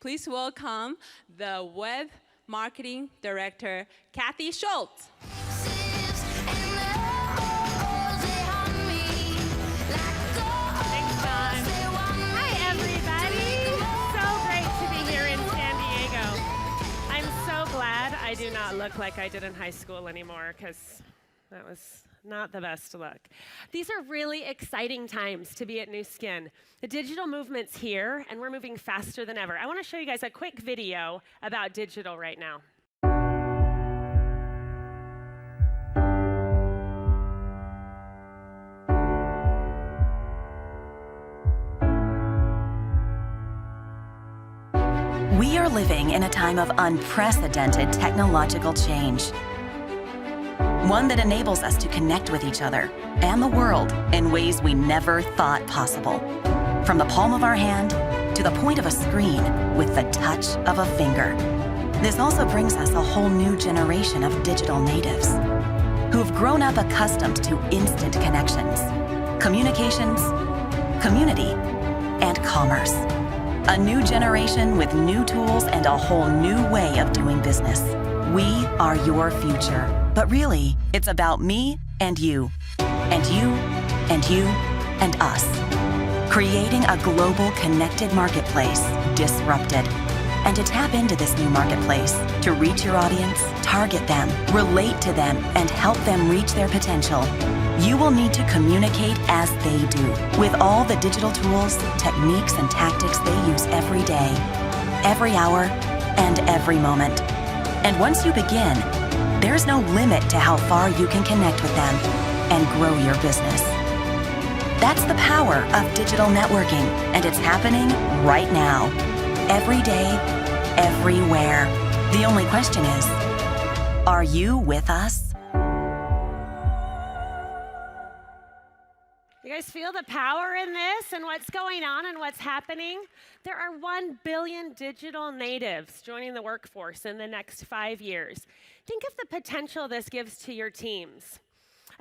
Please welcome the Web Marketing Director, Kathy Schultz. I do not look like I did in high school anymore because that was not the best look. These are really exciting times to be at Nuskin. The digital movement's here, and we're moving faster than ever. I want to show you guys a quick video about digital right now. We are living in a time of unprecedented technological change. One that enables us to connect with each other and the world in ways we never thought possible. From the palm of our hand to the point of a screen with the touch of a finger. This also brings us a whole new generation of digital natives who've grown up accustomed to instant connections, communications, community, and commerce. A new generation with new tools and a whole new way of doing business. We are your future. But really, it's about me and you, and you, and you, and us. Creating a global connected marketplace, disrupted. And to tap into this new marketplace, to reach your audience, target them, relate to them, and help them reach their potential, you will need to communicate as they do, with all the digital tools, techniques, and tactics they use every day, every hour, and every moment. And once you begin, there's no limit to how far you can connect with them and grow your business. That's the power of digital networking, and it's happening right now. Every day, everywhere. The only question is, are you with us? You guys feel the power in this and what's going on and what's happening? There are 1 billion digital natives joining the workforce in the next 5 years. Think of the potential this gives to your teams.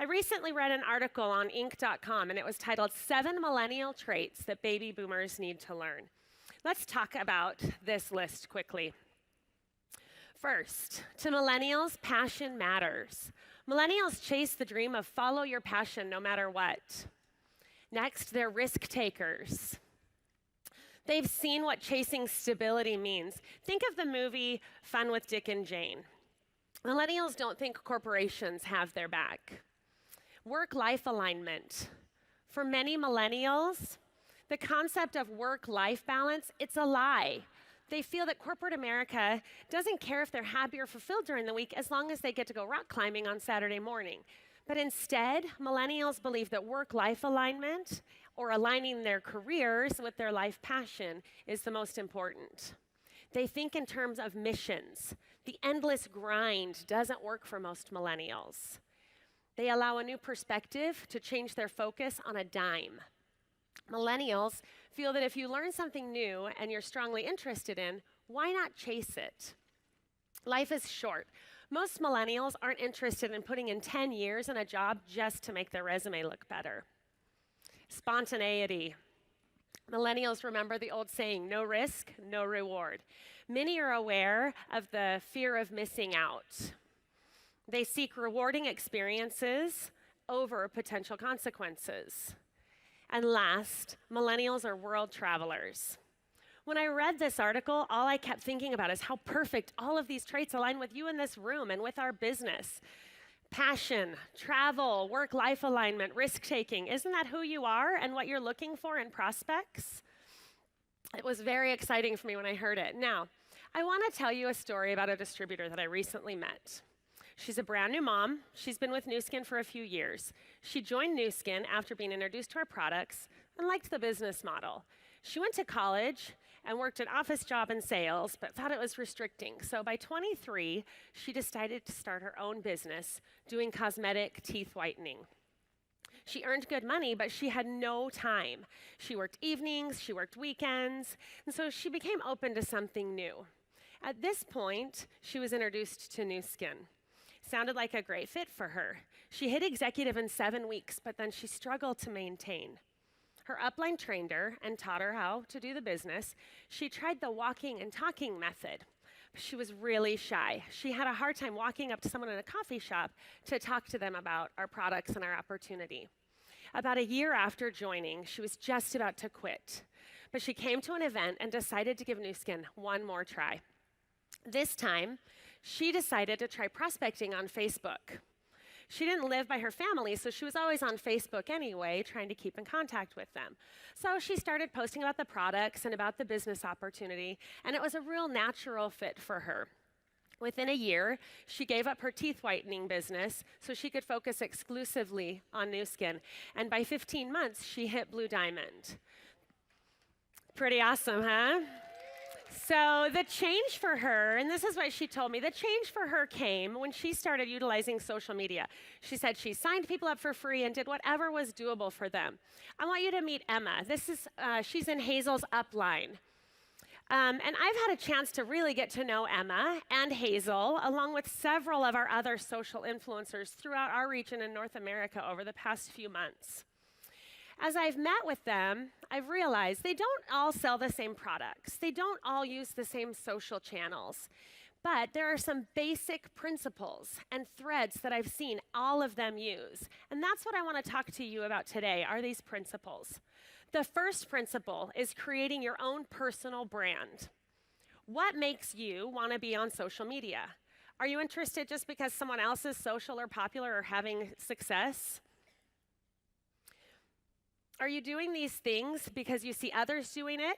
I recently read an article on Inc.com, and it was titled 7 Millennial Traits That Baby Boomers Need to Learn. Let's talk about this list quickly. First, to millennials, passion matters. Millennials chase the dream of follow your passion no matter what. Next, they're risk takers. They've seen what chasing stability means. Think of the movie Fun with Dick and Jane. Millennials don't think corporations have their back. Work-life alignment. For many millennials, the concept of work-life balance, it's a lie. They feel that corporate America doesn't care if they're happy or fulfilled during the week as long as they get to go rock climbing on Saturday morning. But instead, millennials believe that work-life alignment, or aligning their careers with their life passion, is the most important. They think in terms of missions. The endless grind doesn't work for most millennials. They allow a new perspective to change their focus on a dime. Millennials feel that if you learn something new and you're strongly interested in, why not chase it? Life is short. Most millennials aren't interested in putting in 10 years in a job just to make their resume look better. Spontaneity. Millennials remember the old saying, no risk, no reward. Many are aware of the fear of missing out. They seek rewarding experiences over potential consequences. And last, millennials are world travelers. When I read this article, all I kept thinking about is how perfect all of these traits align with you in this room and with our business. Passion, travel, work-life alignment, risk-taking. Isn't that who you are and what you're looking for in prospects? It was very exciting for me when I heard it. Now, I want to tell you a story about a distributor that I recently met. She's a brand new mom. She's been with Nuskin for a few years. She joined Nuskin after being introduced to our products and liked the business model. She went to college and worked an office job in sales, but thought it was restricting. So by 23, she decided to start her own business doing cosmetic teeth whitening. She earned good money, but she had no time. She worked evenings, she worked weekends, and so she became open to something new. At this point, she was introduced to Nuskin. Sounded like a great fit for her. She hit executive in 7 weeks, but then she struggled to maintain. Her upline trained her and taught her how to do the business. She tried the walking and talking method. She was really shy. She had a hard time walking up to someone in a coffee shop to talk to them about our products and our opportunity. About a year after joining, she was just about to quit. But she came to an event and decided to give Nuskin one more try. This time, she decided to try prospecting on Facebook. She didn't live by her family, so she was always on Facebook anyway, trying to keep in contact with them. So she started posting about the products and about the business opportunity, and it was a real natural fit for her. Within a year, she gave up her teeth whitening business so she could focus exclusively on Nuskin. And by 15 months, she hit Blue Diamond. Pretty awesome, huh? So the change for her, and this is what she told me, the change for her came when she started utilizing social media. She said she signed people up for free and did whatever was doable for them. I want you to meet Emma. She's in Hazel's upline. And I've had a chance to really get to know Emma and Hazel, along with several of our other social influencers throughout our region in North America over the past few months. As I've met with them, I've realized they don't all sell the same products. They don't all use the same social channels. But there are some basic principles and threads that I've seen all of them use. And that's what I want to talk to you about today, are these principles. The first principle is creating your own personal brand. What makes you want to be on social media? Are you interested just because someone else is social or popular or having success? Are you doing these things because you see others doing it?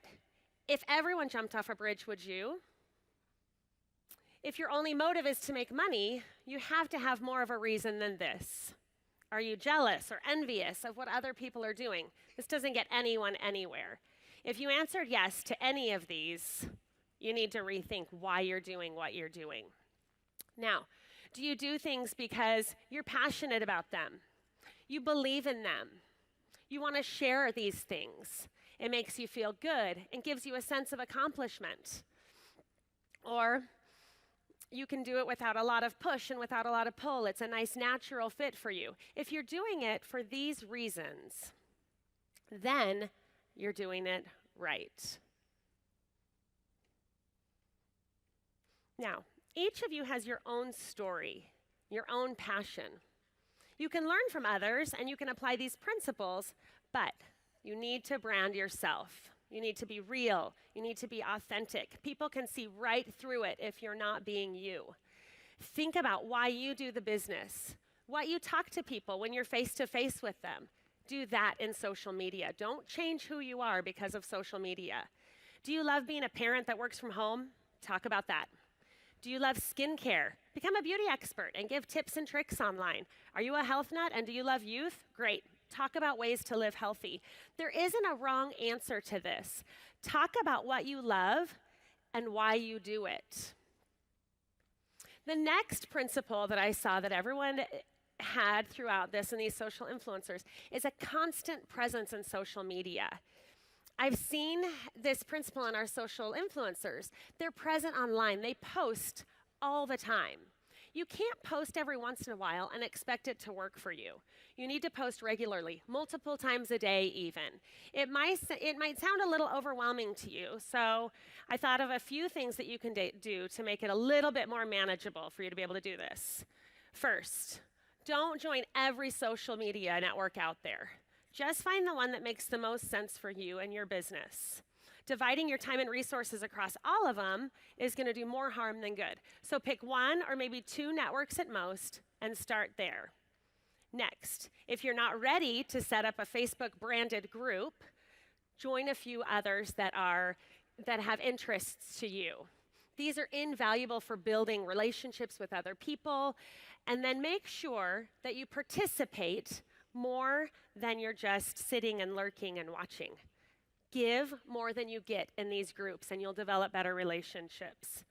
If everyone jumped off a bridge, would you? If your only motive is to make money, you have to have more of a reason than this. Are you jealous or envious of what other people are doing? This doesn't get anyone anywhere. If you answered yes to any of these, you need to rethink why you're doing what you're doing. Now, do you do things because you're passionate about them? You believe in them? You want to share these things. It makes you feel good and gives you a sense of accomplishment. Or you can do it without a lot of push and without a lot of pull. It's a nice natural fit for you. If you're doing it for these reasons, then you're doing it right. Now, each of you has your own story, your own passion. You can learn from others and you can apply these principles, but you need to brand yourself. You need to be real. You need to be authentic. People can see right through it if you're not being you. Think about why you do the business, what you talk to people when you're face to face with them. Do that in social media. Don't change who you are because of social media. Do you love being a parent that works from home? Talk about that. Do you love skincare? Become a beauty expert and give tips and tricks online. Are you a health nut and do you love youth? Great. Talk about ways to live healthy. There isn't a wrong answer to this. Talk about what you love and why you do it. The next principle that I saw that everyone had throughout this and these social influencers is a constant presence in social media. I've seen this principle in our social influencers. They're present online. They post all the time. You can't post every once in a while and expect it to work for you. You need to post regularly, multiple times a day even. It might sound a little overwhelming to you, so I thought of a few things that you can do to make it a little bit more manageable for you to be able to do this. First, don't join every social media network out there. Just find the one that makes the most sense for you and your business. Dividing your time and resources across all of them is going to do more harm than good. So pick one or maybe two networks at most and start there. Next, if you're not ready to set up a Facebook branded group, join a few others that have interests to you. These are invaluable for building relationships with other people, and then make sure that you participate more than you're just sitting and lurking and watching. Give more than you get in these groups, and you'll develop better relationships.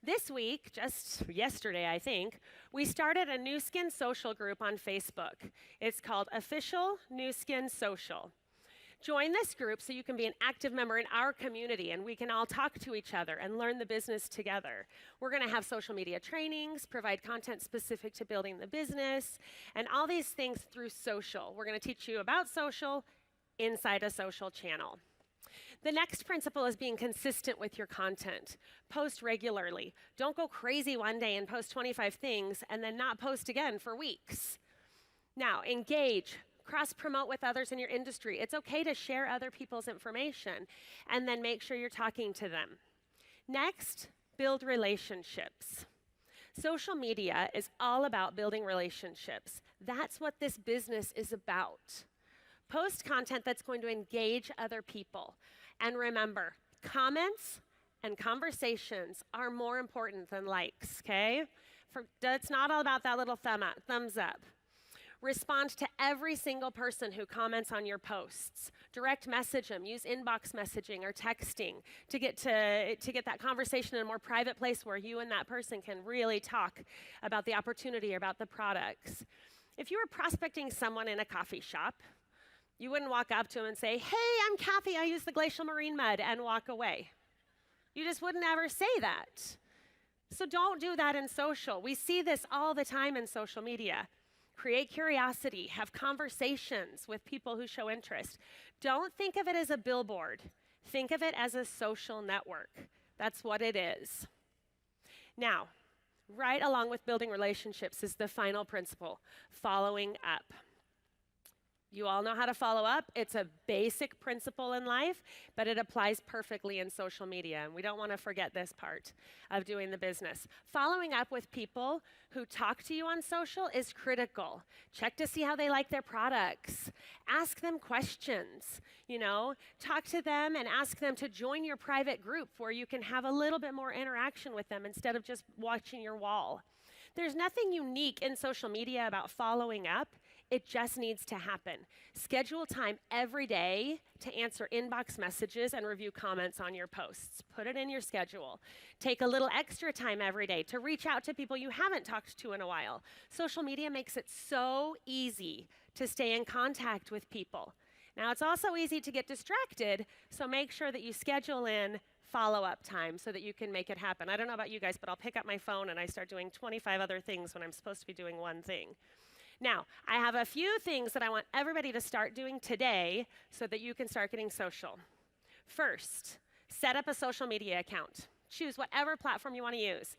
This week, just yesterday, I think, we started a Nuskin social group on Facebook. It's called Official Nuskin Social. Join this group so you can be an active member in our community, and we can all talk to each other and learn the business together. We're going to have social media trainings, provide content specific to building the business, and all these things through social. We're going to teach you about social inside a social channel. The next principle is being consistent with your content. Post regularly. Don't go crazy one day and post 25 things and then not post again for weeks. Now, engage. Cross-promote with others in your industry. It's okay to share other people's information and then make sure you're talking to them. Next, build relationships. Social media is all about building relationships. That's what this business is about. Post content that's going to engage other people. And remember, comments and conversations are more important than likes, okay? It's not all about that little thumbs up. Respond to every single person who comments on your posts. Direct message them. Use inbox messaging or texting to get that conversation in a more private place where you and that person can really talk about the opportunity or about the products. If you were prospecting someone in a coffee shop, you wouldn't walk up to them and say, "Hey, I'm Kathy, I use the glacial marine mud," and walk away. You just wouldn't ever say that. So don't do that in social. We see this all the time in social media. Create curiosity, have conversations with people who show interest. Don't think of it as a billboard. Think of it as a social network. That's what it is. Now, right along with building relationships is the final principle, following up. You all know how to follow up. It's a basic principle in life, but it applies perfectly in social media, and we don't want to forget this part of doing the business. Following up with people who talk to you on social is critical. Check to see how they like their products. Ask them questions, talk to them and ask them to join your private group where you can have a little bit more interaction with them instead of just watching your wall. There's nothing unique in social media about following up. It just needs to happen. Schedule time every day to answer inbox messages and review comments on your posts. Put it in your schedule. Take a little extra time every day to reach out to people you haven't talked to in a while. Social media makes it so easy to stay in contact with people. Now, it's also easy to get distracted, so make sure that you schedule in follow-up time so that you can make it happen. I don't know about you guys, but I'll pick up my phone and I start doing 25 other things when I'm supposed to be doing one thing. Now, I have a few things that I want everybody to start doing today so that you can start getting social. First, set up a social media account. Choose whatever platform you want to use.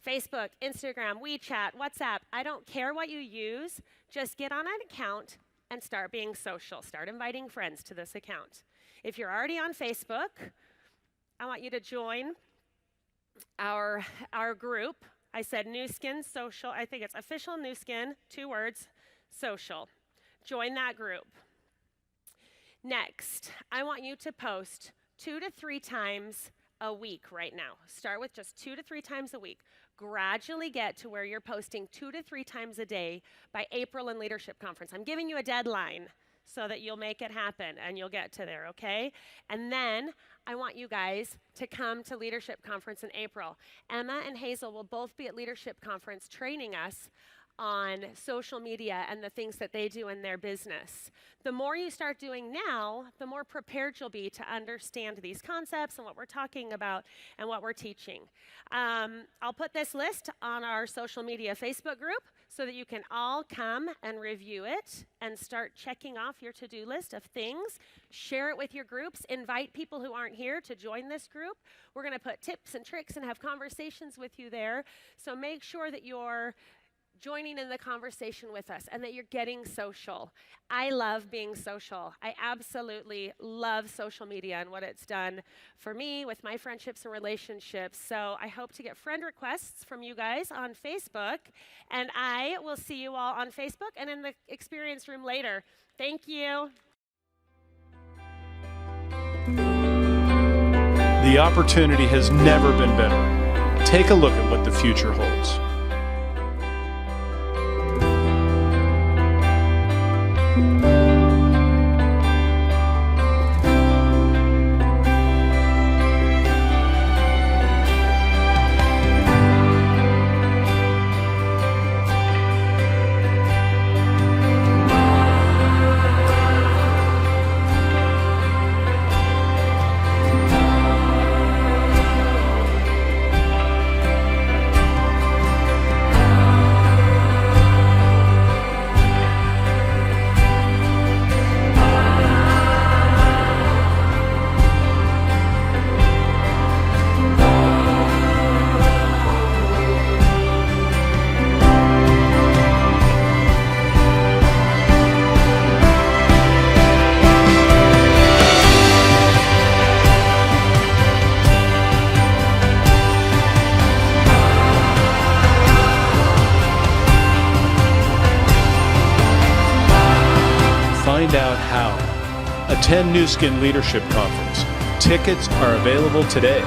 Facebook, Instagram, WeChat, WhatsApp. I don't care what you use. Just get on an account and start being social. Start inviting friends to this account. If you're already on Facebook, I want you to join our group. I said Nuskin Social. I think it's official Nuskin, 2 words, social. Join that group. Next, I want you to post 2 to 3 times a week right now. Start with just 2 to 3 times a week. Gradually get to where you're posting 2 to 3 times a day by April in Leadership Conference. I'm giving you a deadline so that you'll make it happen and you'll get to there, okay? And then I want you guys to come to Leadership Conference in April. Emma and Hazel will both be at Leadership Conference training us on social media and the things that they do in their business. The more you start doing now, the more prepared you'll be to understand these concepts and what we're talking about and what we're teaching. I'll put this list on our social media Facebook group so that you can all come and review it and start checking off your to-do list of things. Share it with your groups. Invite people who aren't here to join this group. We're going to put tips and tricks and have conversations with you there. So make sure that you're joining in the conversation with us and that you're getting social. I love being social. I absolutely love social media and what it's done for me with my friendships and relationships. So I hope to get friend requests from you guys on Facebook, and I will see you all on Facebook and in the experience room later. Thank you. The opportunity has never been better. Take a look at what the future holds. find out how. Attend Nuskin Leadership Conference. Tickets are available today.